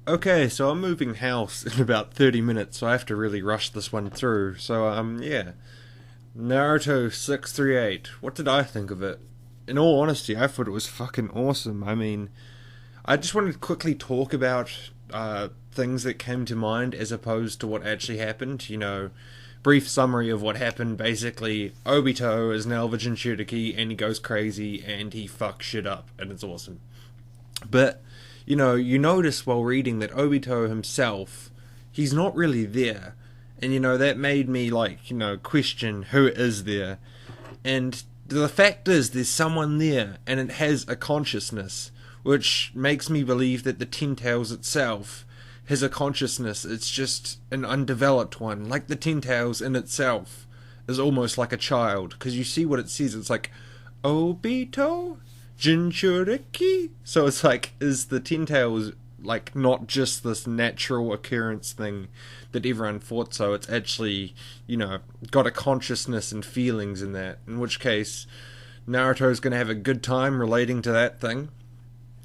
Okay, so I'm moving house in about 30 minutes, so I have to really rush this one through. So, yeah. Naruto 638. What did I think of it? In all honesty, I thought it was fucking awesome. I mean, I just wanted to quickly talk about things that came to mind as opposed to what actually happened. Brief summary of what happened. Basically, Obito is now the Jinchuriki and he goes crazy and he fucks shit up, and it's awesome. But, you notice while reading that Obito himself, he's not really there. And, that made me, question who is there. And the fact is, there's someone there, and it has a consciousness, which makes me believe that the Ten Tails itself has a consciousness. It's just an undeveloped one. Like the Ten Tails in itself is almost like a child, because you see what it says. It's like, Obito? Jinchuriki? So it's like, is the Ten Tails like not just this natural occurrence thing that everyone thought so? It's actually, got a consciousness and feelings in that. In which case, Naruto's gonna have a good time relating to that thing.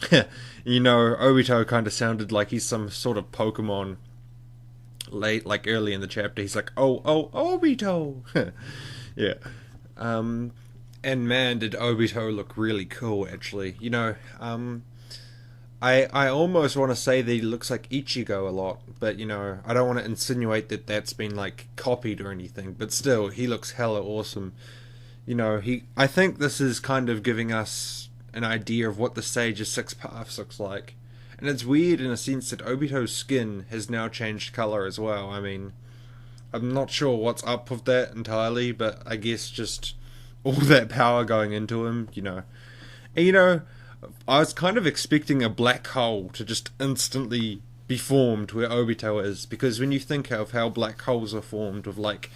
Obito kind of sounded like he's some sort of Pokemon early in the chapter. He's like, oh, Obito! Yeah. And man, did Obito look really cool, actually. I almost want to say that he looks like Ichigo a lot, but, I don't want to insinuate that that's been, copied or anything, but still, he looks hella awesome. I think this is kind of giving us an idea of what the Sage of Six Paths looks like. And it's weird in a sense that Obito's skin has now changed colour as well. I mean, I'm not sure what's up with that entirely, but I guess just all that power going into him, And I was kind of expecting a black hole to just instantly be formed where Obito is, because when you think of how black holes are formed with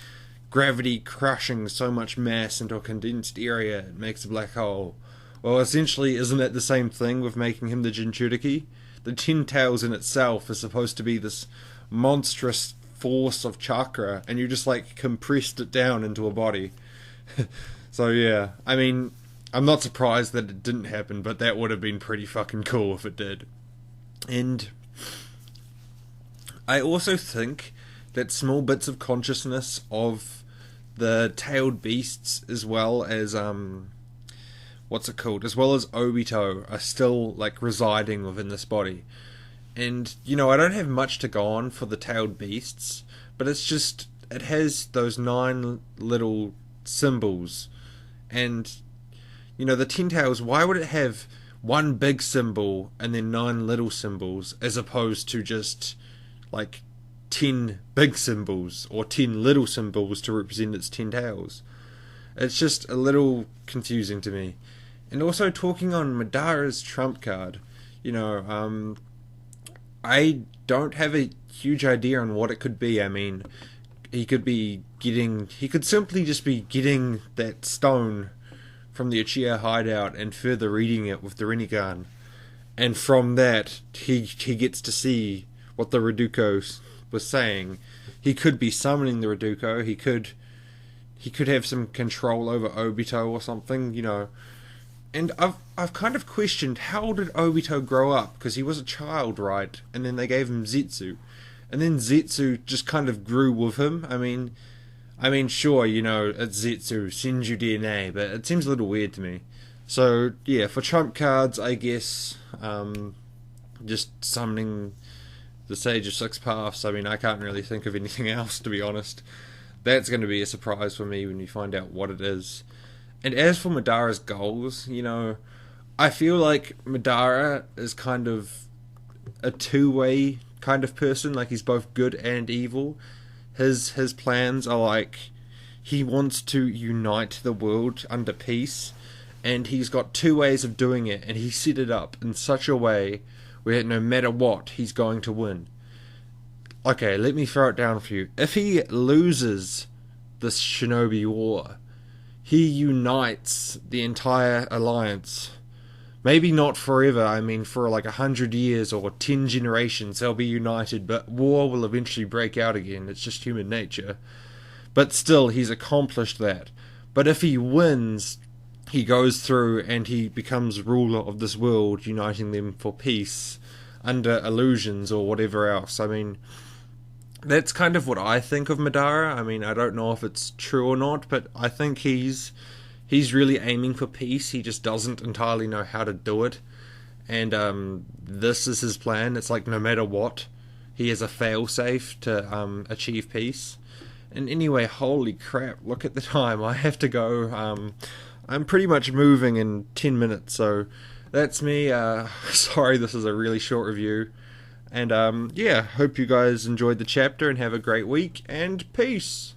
gravity crushing so much mass into a condensed area, it makes a black hole. Well, essentially, isn't that the same thing with making him the Jinchuriki? The Ten Tails in itself is supposed to be this monstrous force of chakra, and you just compressed it down into a body. So yeah, I mean, I'm not surprised that it didn't happen, but that would have been pretty fucking cool if it did. And I also think that small bits of consciousness of the tailed beasts, as well as what's it called, as well as Obito, are still residing within this body. And I don't have much to go on for the tailed beasts, but it's just, it has those 9 little symbols. And the Ten Tails, why would it have one big symbol and then 9 little symbols, as opposed to just 10 big symbols or 10 little symbols to represent its 10 tails? It's just a little confusing to me. And also, talking on Madara's trump card, I don't have a huge idea on what it could be. I mean, he could simply just be getting that stone from the Uchiha hideout and further reading it with the Rinnegan. And from that, he gets to see what the Reduko was saying. He could be summoning the Reduko. He could have some control over Obito or something, And I've kind of questioned, how did Obito grow up? Because he was a child, right? And then they gave him Zetsu. And then Zetsu just kind of grew with him. I mean, sure, it's Zetsu, Senju DNA, but it seems a little weird to me. So, yeah, for trump cards, I guess, just summoning the Sage of Six Paths. I mean, I can't really think of anything else, to be honest. That's going to be a surprise for me when you find out what it is. And as for Madara's goals, I feel like Madara is kind of a two-way kind of person. He's both good and evil. His plans are he wants to unite the world under peace, and he's got 2 ways of doing it, and he set it up in such a way where no matter what, he's going to win. Okay, let me throw it down for you. If he loses this shinobi war, he unites the entire alliance. Maybe not forever, I mean for 100 years or 10 generations they'll be united, but war will eventually break out again. It's just human nature. But still, he's accomplished that. But if he wins, he goes through and he becomes ruler of this world, uniting them for peace. under illusions or whatever else. I mean, that's kind of what I think of Madara. I mean, I don't know if it's true or not, but I think he's really aiming for peace. He just doesn't entirely know how to do it. And this is his plan. It's like no matter what, he has a failsafe to achieve peace. And anyway, holy crap, look at the time. I have to go. I'm pretty much moving in 10 minutes, so that's me. Sorry, this is a really short review. And yeah, hope you guys enjoyed the chapter and have a great week, and peace!